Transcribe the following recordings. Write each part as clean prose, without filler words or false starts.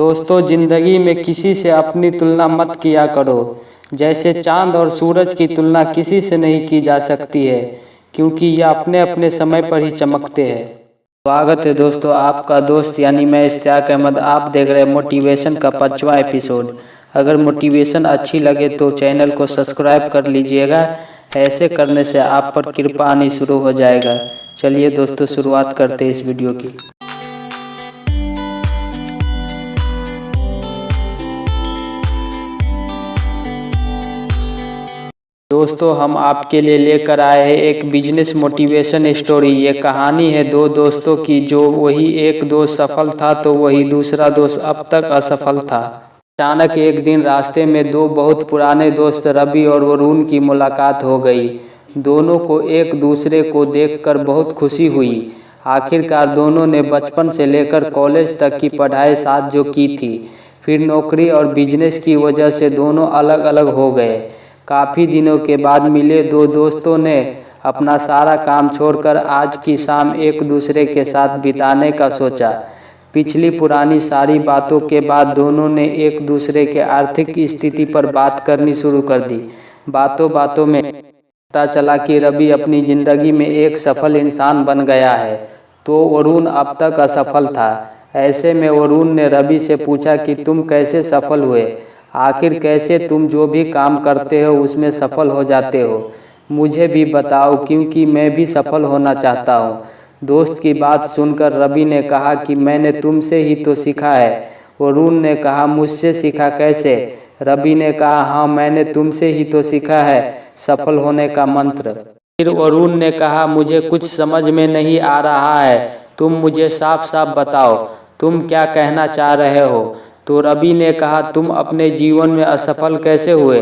दोस्तों, जिंदगी में किसी से अपनी तुलना मत किया करो। जैसे चांद और सूरज की तुलना किसी से नहीं की जा सकती है, क्योंकि ये अपने अपने समय पर ही चमकते हैं। स्वागत है दोस्तों, आपका दोस्त यानी मैं इश्तियाक अहमद। आप देख रहे हैं मोटिवेशन का 5वां एपिसोड। अगर मोटिवेशन अच्छी लगे तो चैनल को सब्सक्राइब कर लीजिएगा। ऐसे करने से आप पर कृपा आनी शुरू हो जाएगा। चलिए दोस्तों, शुरुआत करते हैं इस वीडियो की। दोस्तों, हम आपके लिए लेकर आए हैं एक बिजनेस मोटिवेशन स्टोरी। ये कहानी है दो दोस्तों की, जो वही एक दोस्त सफल था तो वही दूसरा दोस्त अब तक असफल था। अचानक एक दिन रास्ते में दो बहुत पुराने दोस्त रवि और वरुण की मुलाकात हो गई। दोनों को एक दूसरे को देखकर बहुत खुशी हुई। आखिरकार दोनों ने बचपन से लेकर कॉलेज तक की पढ़ाई साथ जो की थी, फिर नौकरी और बिजनेस की वजह से दोनों अलग अलग हो गए। काफ़ी दिनों के बाद मिले दो दोस्तों ने अपना सारा काम छोड़कर आज की शाम एक दूसरे के साथ बिताने का सोचा। पिछली पुरानी सारी बातों के बाद दोनों ने एक दूसरे के आर्थिक स्थिति पर बात करनी शुरू कर दी। बातों बातों में पता चला कि रवि अपनी ज़िंदगी में एक सफल इंसान बन गया है, तो वरुण अब तक असफल था। ऐसे में वरुण ने रवि से पूछा कि तुम कैसे सफल हुए, आखिर कैसे तुम जो भी काम करते हो उसमें सफल हो जाते हो। मुझे भी बताओ, क्योंकि मैं भी सफल होना चाहता हूँ। दोस्त की बात सुनकर रवि ने कहा कि मैंने तुमसे ही तो सीखा है। वरुण ने कहा, मुझसे सीखा कैसे? रवि ने कहा, हाँ, मैंने तुमसे ही तो सीखा है सफल होने का मंत्र। फिर वरुण ने कहा, मुझे कुछ समझ में नहीं आ रहा है, तुम मुझे साफ साफ बताओ, तुम क्या कहना चाह रहे हो? तो रवि ने कहा, तुम अपने जीवन में असफल कैसे हुए?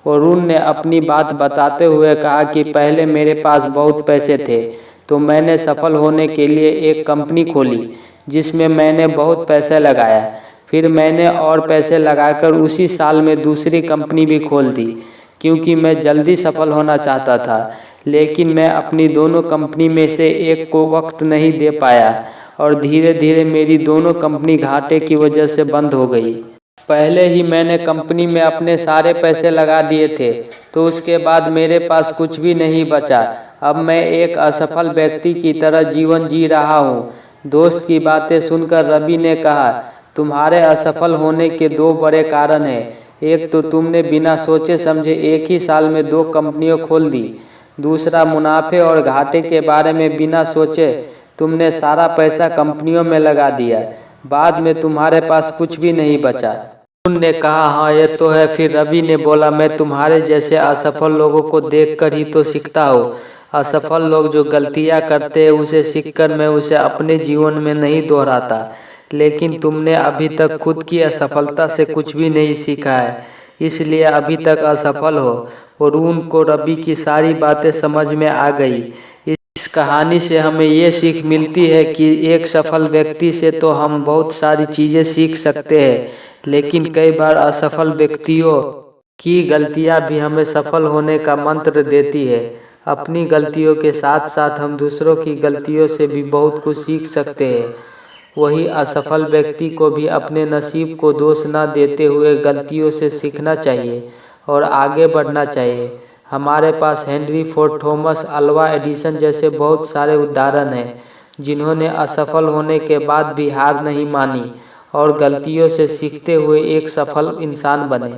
वरुण ने अपनी बात बताते हुए कहा कि पहले मेरे पास बहुत पैसे थे, तो मैंने सफल होने के लिए एक कंपनी खोली जिसमें मैंने बहुत पैसे लगाया। फिर मैंने और पैसे लगाकर उसी साल में दूसरी कंपनी भी खोल दी, क्योंकि मैं जल्दी सफल होना चाहता था। लेकिन मैं अपनी दोनों कंपनी में से एक को वक्त नहीं दे पाया और धीरे धीरे मेरी दोनों कंपनी घाटे की वजह से बंद हो गई। पहले ही मैंने कंपनी में अपने सारे पैसे लगा दिए थे, तो उसके बाद मेरे पास कुछ भी नहीं बचा। अब मैं एक असफल व्यक्ति की तरह जीवन जी रहा हूँ। दोस्त की बातें सुनकर रवि ने कहा, तुम्हारे असफल होने के दो बड़े कारण हैं। एक तो तुमने बिना सोचे समझे एक ही साल में 2 कंपनियां खोल दी। दूसरा, मुनाफे और घाटे के बारे में बिना सोचे तुमने सारा पैसा कंपनियों में लगा दिया। बाद में तुम्हारे पास कुछ भी नहीं बचा। उन्होंने कहा, हाँ, ये तो है। फिर रवि ने बोला, मैं तुम्हारे जैसे असफल लोगों को देखकर ही तो सीखता हूँ। असफल लोग जो गलतियाँ करते हैं उसे सीखकर मैं उसे अपने जीवन में नहीं दोहराता। लेकिन तुमने अभी तक खुद की असफलता से कुछ भी नहीं सीखा है, इसलिए अभी तक असफल हो। वरुण को रवि की सारी बातें समझ में आ गई। इस कहानी से हमें ये सीख मिलती है कि एक सफल व्यक्ति से तो हम बहुत सारी चीज़ें सीख सकते हैं, लेकिन कई बार असफल व्यक्तियों की गलतियां भी हमें सफल होने का मंत्र देती है। अपनी गलतियों के साथ साथ हम दूसरों की गलतियों से भी बहुत कुछ सीख सकते हैं। वही असफल व्यक्ति को भी अपने नसीब को दोष न देते हुए गलतियों से सीखना चाहिए और आगे बढ़ना चाहिए। हमारे पास Henry Ford, Thomas Alva Edison जैसे बहुत सारे उदाहरण हैं, जिन्होंने असफल होने के बाद भी हार नहीं मानी और गलतियों से सीखते हुए एक सफल इंसान बने।